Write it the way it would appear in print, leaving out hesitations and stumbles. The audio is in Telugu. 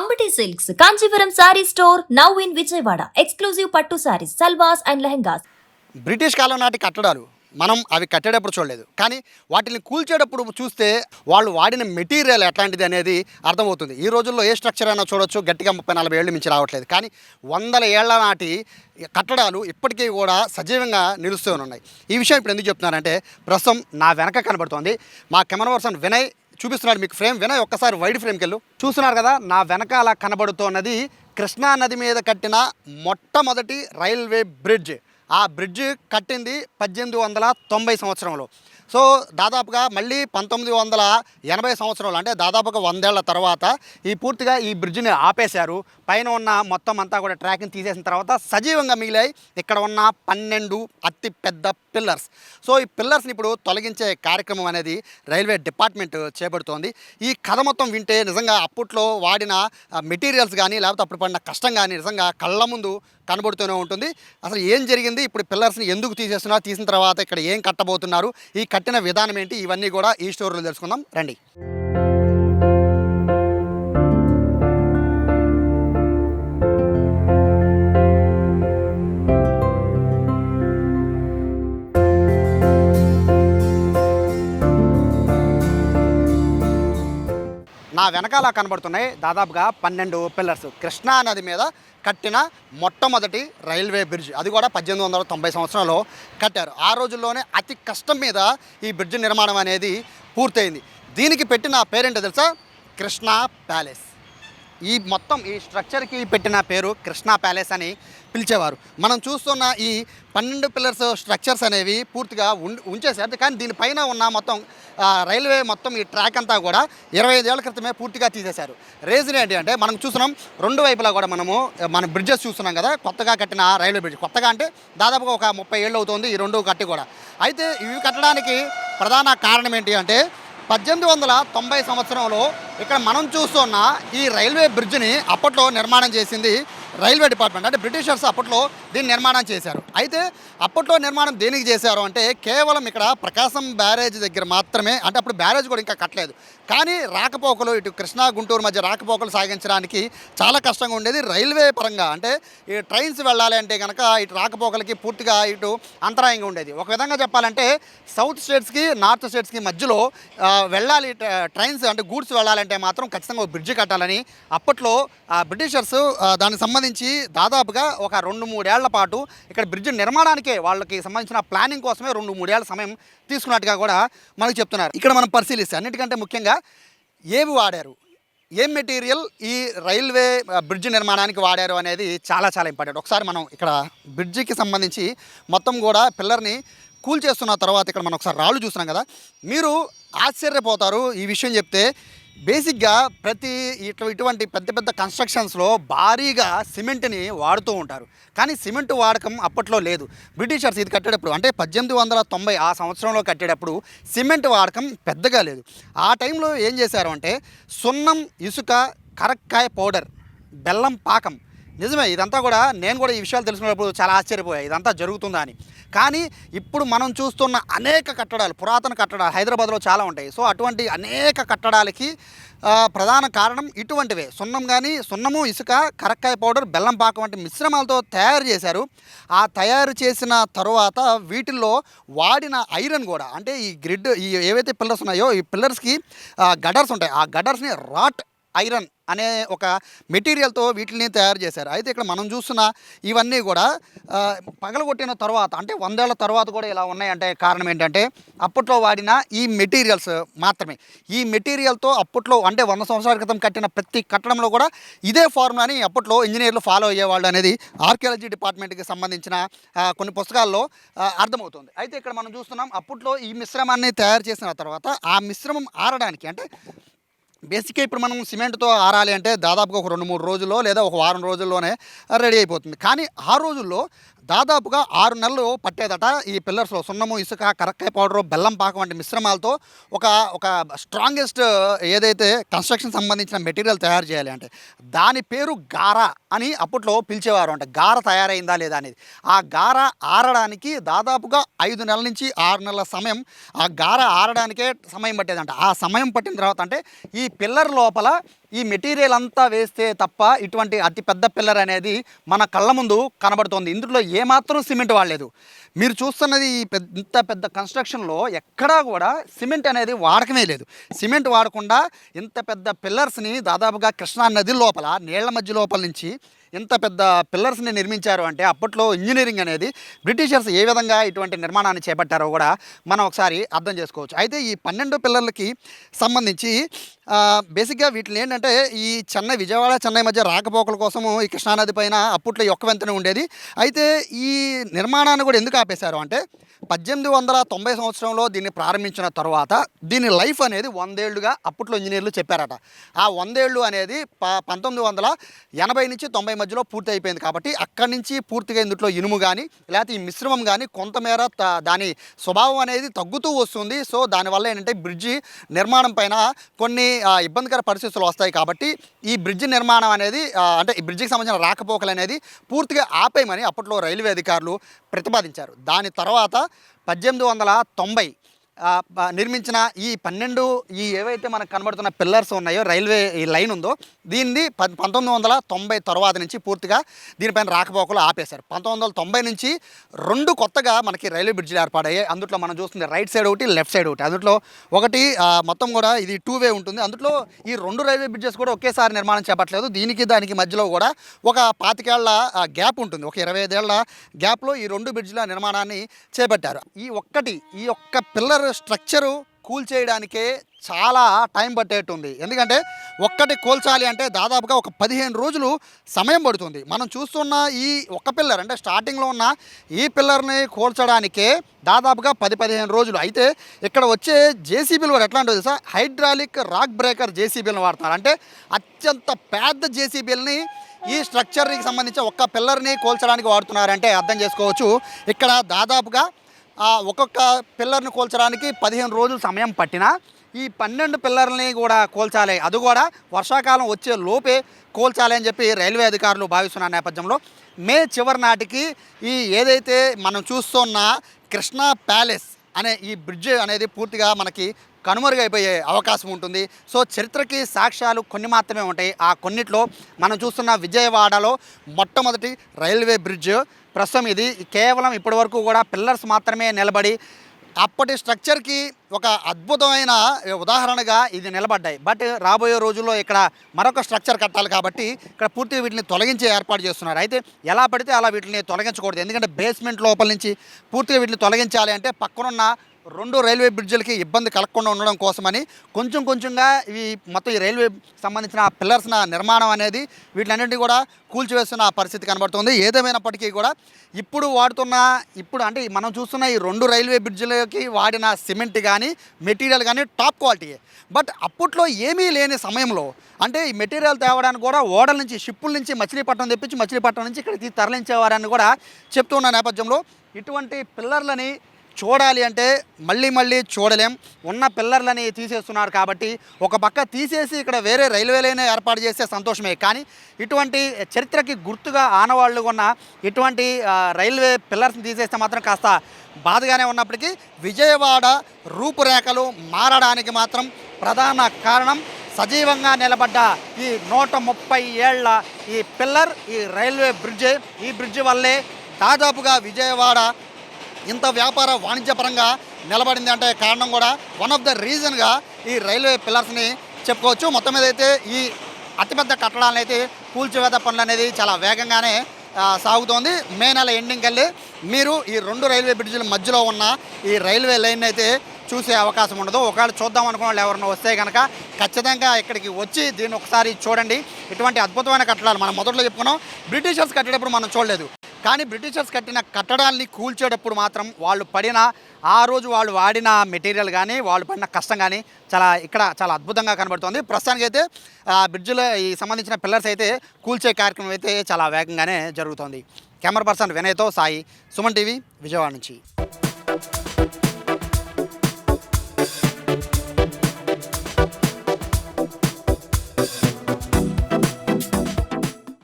Ambati Silks, Kanchipuram Saree Store, now in Vijayawada. Exclusive Pattu Sarees, Salwas and Lehengas. British కాలం నాటి కట్టడాలు మనం అవి కట్టేటప్పుడు చూడలేదు, కానీ వాటిని కూల్చేటప్పుడు చూస్తే వాళ్ళు వాడిన మెటీరియల్ ఎట్లాంటిది అనేది అర్థమవుతుంది. ఈ రోజుల్లో ఏ స్ట్రక్చర్ అయినా చూడొచ్చు, గట్టిగా 30-40 ఏళ్ళు మించి రావట్లేదు, కానీ వందల ఏళ్ల నాటి కట్టడాలు ఇప్పటికీ కూడా సజీవంగా నిలుస్తూ ఉన్నాయి. ఈ విషయం ఇప్పుడు ఎందుకు చెప్తున్నానంటే, ప్రస్తుతం నా వెనక కనబడుతోంది మా కెమెరా పర్సన్ వినయ్ చూపిస్తున్నాడు మీకు ఫ్రేమ్. వినయ్ ఒక్కసారి వైడ్ ఫ్రేమ్కి వెళ్ళు. చూస్తున్నారు కదా, నా వెనకాల కనబడుతున్నది కృష్ణా నది మీద కట్టిన మొట్టమొదటి రైల్వే బ్రిడ్జ్. ఆ బ్రిడ్జ్ కట్టింది 1890 సంవత్సరంలో. సో దాదాపుగా మళ్ళీ 1980 సంవత్సరంలో, అంటే దాదాపుగా 100 ఏళ్ల తర్వాత పూర్తిగా ఈ బ్రిడ్జిని ఆపేశారు. పైన ఉన్న మొత్తం అంతా కూడా ట్రాక్ని తీసేసిన తర్వాత సజీవంగా మిగిలాయి ఇక్కడ ఉన్న 12 అతి పెద్ద పిల్లర్స్. సో ఈ పిల్లర్స్ని ఇప్పుడు తొలగించే కార్యక్రమం అనేది రైల్వే డిపార్ట్మెంట్ చేపడుతోంది. ఈ కథ మొత్తం వింటే నిజంగా అప్పట్లో వాడిన మెటీరియల్స్ కానీ, లేకపోతే అప్పుడు పడిన కష్టం కానీ నిజంగా కళ్ళ ముందు కనబడుతూనే ఉంటుంది. అసలు ఏం జరిగింది, ఇప్పుడు పిల్లర్స్ని ఎందుకు తీసేస్తున్నారు, తీసిన తర్వాత ఇక్కడ ఏం కట్టబోతున్నారు, ఈ కట్టిన విధానం ఏంటి, ఇవన్నీ కూడా ఈ స్టోరీలో తెలుసుకుందాం రండి. నా వెనకాల కనబడుతున్నాయి దాదాపుగా 12 పిల్లర్స్. కృష్ణా నది మీద కట్టిన మొట్టమొదటి రైల్వే బ్రిడ్జ్, అది కూడా 1890 సంవత్సరంలో కట్టారు. ఆ రోజుల్లోనే అతి కష్టం మీద ఈ బ్రిడ్జ్ నిర్మాణం అనేది పూర్తయింది. దీనికి పెట్టిన పేరేంటో తెలుసా? కృష్ణా ప్యాలెస్. ఈ మొత్తం ఈ స్ట్రక్చర్కి పెట్టిన పేరు కృష్ణా ప్యాలెస్ అని పిలిచేవారు. మనం చూస్తున్న ఈ 12 పిల్లర్స్ స్ట్రక్చర్స్ అనేవి పూర్తిగా ఉంచేసారు, కానీ దీనిపైన ఉన్న మొత్తం రైల్వే మొత్తం ఈ ట్రాక్ అంతా కూడా 25 ఏళ్ల క్రితమే పూర్తిగా తీసేశారు. రీజన్ ఏంటి అంటే, మనం చూస్తున్నాం రెండు వైపులా కూడా మన బ్రిడ్జెస్ చూస్తున్నాం కదా, కొత్తగా కట్టిన రైల్వే బ్రిడ్జ్. కొత్తగా అంటే దాదాపుగా ఒక 30 ఏళ్ళు అవుతుంది ఈ రెండు కట్టి కూడా. అయితే ఇవి కట్టడానికి ప్రధాన కారణం ఏంటి అంటే, 1890 సంవత్సరంలో ఇక్కడ మనం చూస్తున్న ఈ రైల్వే బ్రిడ్జ్ని అప్పట్లో నిర్మాణం చేసింది రైల్వే డిపార్ట్మెంట్. అంటే బ్రిటిషర్స్ అప్పట్లో దీన్ని నిర్మాణం చేశారు. అయితే అప్పట్లో నిర్మాణం దేనికి చేశారు అంటే, కేవలం ఇక్కడ ప్రకాశం బ్యారేజ్ దగ్గర మాత్రమే, అంటే అప్పుడు బ్యారేజ్ కూడా ఇంకా కట్టలేదు, కానీ రాకపోకలు ఇటు కృష్ణా గుంటూరు మధ్య రాకపోకలు సాగించడానికి చాలా కష్టంగా ఉండేది రైల్వే పరంగా. అంటే ఈ ట్రైన్స్ వెళ్ళాలి అంటే కనుక ఇటు రాకపోకలకి పూర్తిగా ఇటు అంతరాయంగా ఉండేది. ఒక విధంగా చెప్పాలంటే సౌత్ స్టేట్స్కి నార్త్ స్టేట్స్కి మధ్యలో వెళ్ళాలి ట్రైన్స్, అంటే గూడ్స్ వెళ్ళాలంటే మాత్రం ఖచ్చితంగా ఒక బ్రిడ్జి కట్టాలని అప్పట్లో బ్రిటిషర్స్ దానికి సంబంధించి దాదాపుగా ఒక 2-3 ఏళ్ల పాటు ఇక్కడ బ్రిడ్జి నిర్మాణానికే వాళ్ళకి సంబంధించిన ప్లానింగ్ కోసమే 2-3 ఏళ్ల సమయం తీసుకున్నట్టుగా కూడా మనకు చెప్తున్నారు. ఇక్కడ మనం పరిశీలిస్తే అన్నిటికంటే ముఖ్యంగా ఏవి వాడారు, ఏం మెటీరియల్ ఈ రైల్వే బ్రిడ్జ్ నిర్మాణానికి వాడారు అనేది చాలా చాలా ఇంపార్టెంట్. ఒకసారి మనం ఇక్కడ బ్రిడ్జికి సంబంధించి మొత్తం కూడా పిల్లర్ని కూల్ చేస్తున్న తర్వాత ఇక్కడ మనం ఒకసారి రాళ్ళు చూస్తున్నాం కదా, మీరు ఆశ్చర్యపోతారు ఈ విషయం చెప్తే. బేసిక్గా ఇటువంటి పెద్ద పెద్ద కన్స్ట్రక్షన్స్లో భారీగా సిమెంట్ని వాడుతూ ఉంటారు, కానీ సిమెంట్ వాడకం అప్పట్లో లేదు. బ్రిటిషర్స్ ఇది కట్టేటప్పుడు, అంటే 1890 ఆ సంవత్సరంలో కట్టేటప్పుడు సిమెంట్ వాడకం పెద్దగా లేదు. ఆ టైంలో ఏం చేశారు అంటే, సున్నం, ఇసుక, కరక్కాయ పౌడర్, బెల్లం పాకం. నిజమే, ఇదంతా కూడా నేను కూడా ఈ విషయాలు తెలుసుకున్నప్పుడు చాలా ఆశ్చర్యపోయాయి, ఇదంతా జరుగుతుందా అని. కానీ ఇప్పుడు మనం చూస్తున్న అనేక కట్టడాలు, పురాతన కట్టడాలు హైదరాబాద్లో చాలా ఉంటాయి. సో అటువంటి అనేక కట్టడాలకి ప్రధాన కారణం ఇటువంటివే. సున్నము, ఇసుక, కరక్కాయ పౌడర్, బెల్లం పాకం వంటి మిశ్రమాలతో తయారు చేశారు. ఆ తయారు చేసిన తర్వాత వీటిల్లో వాడిన ఐరన్ కూడా, అంటే ఈ ఏవైతే పిల్లర్స్ ఉన్నాయో ఈ పిల్లర్స్కి గడర్స్ ఉంటాయి, ఆ గడర్స్ని రాట్ ఐరన్ అనే ఒక మెటీరియల్తో వీటిని తయారు చేశారు. అయితే ఇక్కడ మనం చూస్తున్న ఇవన్నీ కూడా పగలగొట్టిన తర్వాత, అంటే 100 ఏళ్ల తర్వాత కూడా ఇలా ఉన్నాయంటే కారణం ఏంటంటే, అప్పట్లో వాడిన ఈ మెటీరియల్స్ మాత్రమే. ఈ మెటీరియల్తో అప్పట్లో, అంటే 100 సంవత్సరాల క్రితం కట్టిన ప్రతి కట్టడంలో కూడా ఇదే ఫార్ములాని అప్పట్లో ఇంజనీర్లు ఫాలో అయ్యేవాళ్ళు అనేది ఆర్కియాలజీ డిపార్ట్మెంట్కి సంబంధించిన కొన్ని పుస్తకాల్లో అర్థమవుతుంది. అయితే ఇక్కడ మనం చూస్తున్నాం, అప్పట్లో ఈ మిశ్రమాన్ని తయారు చేసిన తర్వాత ఆ మిశ్రమం ఆరడానికి, అంటే బేసిక్గా ఇప్పుడు మనం సిమెంట్తో ఆరాలి అంటే దాదాపుగా ఒక 2-3 రోజుల్లో లేదా ఒక వారం రోజుల్లోనే రెడీ అయిపోతుంది. కానీ ఆ రోజుల్లో దాదాపుగా 6 నెలలు పట్టేదట ఈ పిల్లర్స్లో సున్నము, ఇసుక, కరక్కాయ పౌడరు, బెల్లం పాకం వంటి మిశ్రమాలతో ఒక స్ట్రాంగెస్ట్ ఏదైతే కన్స్ట్రక్షన్ సంబంధించిన మెటీరియల్ తయారు చేయాలి అంటే దాని పేరు గార అని అప్పట్లో పిలిచేవారు. అంటే గార తయారైందా లేదా అనేది. ఆ గార ఆరడానికి దాదాపుగా 5 నెలల నుంచి 6 నెలల సమయం ఆ గార ఆరడానికే సమయం పట్టేదంట. ఆ సమయం పట్టిన తర్వాత, అంటే ఈ పిల్లర్ లోపల ఈ మెటీరియల్ అంతా వేస్తే తప్ప ఇటువంటి అతి పెద్ద పిల్లర్ అనేది మన కళ్ళ ముందు కనబడుతోంది. ఇందులో ఏమాత్రం సిమెంట్ వాడలేదు. మీరు చూస్తున్నది ఈ ఇంత పెద్ద కన్స్ట్రక్షన్లో ఎక్కడా కూడా సిమెంట్ అనేది వాడకమే లేదు. సిమెంట్ వాడకుండా ఇంత పెద్ద పిల్లర్స్ని దాదాపుగా కృష్ణా నది లోపల నీళ్ల మధ్య లోపల నుంచి ఇంత పెద్ద పిల్లర్స్ని నిర్మించారు అంటే అప్పట్లో ఇంజనీరింగ్ అనేది బ్రిటిషర్స్ ఏ విధంగా ఇటువంటి నిర్మాణాన్ని చేపట్టారో కూడా మనం ఒకసారి అర్థం చేసుకోవచ్చు. అయితే ఈ 12 పిల్లర్లకి సంబంధించి బేసిక్గా వీటిని ఏంటంటే ఈ విజయవాడ చెన్నై మధ్య రాకపోకల కోసము ఈ కృష్ణానది పైన అప్పట్లో ఈ ఒక్క వంతెన ఉండేది. అయితే ఈ నిర్మాణాన్ని కూడా ఎందుకు ఆపేశారు అంటే 1890 సంవత్సరంలో దీన్ని ప్రారంభించిన తర్వాత దీని లైఫ్ అనేది 100 ఏళ్ళుగా అప్పట్లో ఇంజనీర్లు చెప్పారట. ఆ 100 ఏళ్ళు అనేది 1980 నుంచి 90 మధ్యలో పూర్తి అయిపోయింది. కాబట్టి అక్కడి నుంచి పూర్తిగా ఇందులో ఇనుము కానీ లేకపోతే ఈ మిశ్రమం కానీ కొంతమేర దాని స్వభావం అనేది తగ్గుతూ వస్తుంది. సో దానివల్ల ఏంటంటే బ్రిడ్జి నిర్మాణం పైన కొన్ని ఇబ్బందికర పరిస్థితులు వస్తాయి. కాబట్టి ఈ బ్రిడ్జి నిర్మాణం అనేది అంటే ఈ బ్రిడ్జికి సంబంధించిన రాకపోకలు అనేది పూర్తిగా ఆపేయమని అప్పట్లో రైల్వే అధికారులు ప్రతిపాదించారు. దాని తర్వాత 1890 నిర్మించిన ఈ 12 ఏవైతే మనకు కనబడుతున్న పిల్లర్స్ ఉన్నాయో రైల్వే ఈ లైన్ ఉందో దీన్ని 1990 తర్వాత నుంచి పూర్తిగా దీనిపైన రాకపోకలు ఆపేశారు. 1990 నుంచి 2 కొత్తగా మనకి రైల్వే బ్రిడ్జిలు ఏర్పడాయి. అందులో మనం చూస్తుంది రైట్ సైడ్ ఒకటి, లెఫ్ట్ సైడ్ ఒకటి. అందులో ఒకటి మొత్తం కూడా ఇది 2 వే ఉంటుంది. అందులో ఈ 2 రైల్వే బ్రిడ్జెస్ కూడా ఒకేసారి నిర్మాణం చేపట్టలేదు. దీనికి దానికి మధ్యలో కూడా ఒక 25 ఏళ్ల గ్యాప్ ఉంటుంది. ఒక 25 ఏళ్ల గ్యాప్లో ఈ 2 బ్రిడ్జిల నిర్మాణాన్ని చేపట్టారు. ఈ ఒక్క పిల్లర్ స్ట్రక్చరు కూల్చేయడానికే చాలా టైం పట్టేట్టుంది. ఎందుకంటే ఒక్కటి కూల్చాలి అంటే దాదాపుగా ఒక 15 రోజులు సమయం పడుతుంది. మనం చూస్తున్న ఈ ఒక్క పిల్లర్ అంటే స్టార్టింగ్లో ఉన్న ఈ పిల్లర్ని కూల్చడానికే దాదాపుగా 10-15 రోజులు. అయితే ఇక్కడ వచ్చే జేసీబీలు కూడా ఎట్లా ఉంటుంది సార్, హైడ్రాలిక్ రాక్ బ్రేకర్ జేసీబీలను వాడుతున్నారు. అంటే అత్యంత పెద్ద జేసీబీలని ఈ స్ట్రక్చర్కి సంబంధించి ఒక్క పిల్లర్ని కూల్చడానికి వాడుతున్నారంటే అర్థం చేసుకోవచ్చు. ఇక్కడ దాదాపుగా ఒక్కొక్క పిల్లర్ని కూల్చడానికి 15 రోజులు సమయం పట్టినా ఈ 12 పిల్లర్ని కూడా కూల్చాలి, అది కూడా వర్షాకాలం వచ్చే లోపే కూల్చాలి అని చెప్పి రైల్వే అధికారులు భావిస్తున్న నేపథ్యంలో మే చివరి నాటికి ఈ ఏదైతే మనం చూస్తున్న కృష్ణా ప్యాలెస్ అనే ఈ బ్రిడ్జ్ అనేది పూర్తిగా మనకి కనుమరుగైపోయే అవకాశం ఉంటుంది. సో చరిత్రకి సాక్ష్యాలు కొన్ని మాత్రమే ఉంటాయి. ఆ కొన్నిట్లో మనం చూస్తున్న విజయవాడలో మొట్టమొదటి రైల్వే బ్రిడ్జ్ ప్రస్తుతం ఇది కేవలం ఇప్పటి వరకు కూడా పిల్లర్స్ మాత్రమే నిలబడి అప్పటి స్ట్రక్చర్కి ఒక అద్భుతమైన ఉదాహరణగా ఇది నిలబడ్డాయి. బట్ రాబోయే రోజుల్లో ఇక్కడ మరొక స్ట్రక్చర్ కట్టాలి కాబట్టి ఇక్కడ పూర్తిగా వీటిని తొలగించే ఏర్పాటు చేస్తున్నారు. అయితే ఎలా పడితే అలా వీటిని తొలగించకూడదు. ఎందుకంటే బేస్మెంట్ లోపల నుంచి పూర్తిగా వీటిని తొలగించాలి అంటే పక్కనున్న 2 రైల్వే బ్రిడ్జిలకి ఇబ్బంది కలగకుండా ఉండడం కోసమని కొంచెంగా ఈ మొత్తం ఈ రైల్వే సంబంధించిన పిల్లర్స్ నిర్మాణం అనేది వీటిలన్నింటినీ కూడా కూల్చివేస్తున్న పరిస్థితి కనబడుతుంది. ఏదేమైనప్పటికీ కూడా ఇప్పుడు అంటే మనం చూస్తున్న ఈ 2 రైల్వే బ్రిడ్జిలకి వాడిన సిమెంట్ కానీ మెటీరియల్ కానీ టాప్ క్వాలిటీయే. బట్ అప్పట్లో ఏమీ లేని సమయంలో అంటే ఈ మెటీరియల్ తేవడానికి కూడా ఓడల నుంచి షిప్పుల నుంచి మచిలీపట్నం తెప్పించి మచిలీపట్నం నుంచి ఇక్కడికి తరలించేవారని కూడా చెప్తున్న నేపథ్యంలో ఇటువంటి పిల్లర్లని చూడాలి అంటే మళ్ళీ చూడలేం. ఉన్న పిల్లర్లని తీసేస్తున్నారు కాబట్టి ఒక పక్క తీసేసి ఇక్కడ వేరే రైల్వే లైన్ ఏర్పాటు చేస్తే సంతోషమే. కానీ ఇటువంటి చరిత్రకి గుర్తుగా ఆనవాళ్ళు ఉన్న ఇటువంటి రైల్వే పిల్లర్స్ని తీసేస్తే మాత్రం కాస్త బాధగానే ఉన్నప్పటికీ విజయవాడ రూపురేఖలు మారడానికి మాత్రం ప్రధాన కారణం సజీవంగా నిలబడ్డ ఈ 130 ఏళ్ల ఈ పిల్లర్, ఈ రైల్వే బ్రిడ్జ్. ఈ బ్రిడ్జ్ వల్లే దాదాపుగా విజయవాడ ఇంత వ్యాపార వాణిజ్యపరంగా నిలబడింది అంటే కారణం కూడా వన్ ఆఫ్ ద రీజన్గా ఈ రైల్వే పిల్లర్స్ని చెప్పుకోవచ్చు. మొత్తం మీద అయితే ఈ అతిపెద్ద కట్టడాలను అయితే కూల్చివేత పనులు అనేది చాలా వేగంగానే సాగుతోంది. మే నెల ఎండింగ్ వెళ్ళి మీరు ఈ 2 రైల్వే బ్రిడ్జిల మధ్యలో ఉన్న ఈ రైల్వే లైన్ అయితే చూసే అవకాశం ఉండదు. ఒకవేళ చూద్దాం అనుకున్న వాళ్ళు ఎవరైనా వస్తే కనుక ఖచ్చితంగా ఇక్కడికి వచ్చి దీన్ని ఒకసారి చూడండి. ఇటువంటి అద్భుతమైన కట్టడాలు మనం మొదట్లో చెప్పుకున్నాం, బ్రిటిషర్స్ కట్టేటప్పుడు మనం చూడలేదు. కానీ బ్రిటిషర్స్ కట్టిన కట్టడాల్ని కూల్చేటప్పుడు మాత్రం వాళ్ళు పడిన ఆ రోజు వాళ్ళు వాడిన మెటీరియల్ కానీ వాళ్ళు పడిన కష్టం కానీ చాలా అద్భుతంగా కనబడుతుంది. ప్రస్తుతానికైతే బ్రిడ్జిలో ఈ సంబంధించిన పిల్లర్స్ అయితే కూల్చే కార్యక్రమం అయితే చాలా వేగంగానే జరుగుతుంది. కెమెరా పర్సన్ వినయ్తో సాయి, సుమన్ టీవీ, విజయవాడ నుంచి.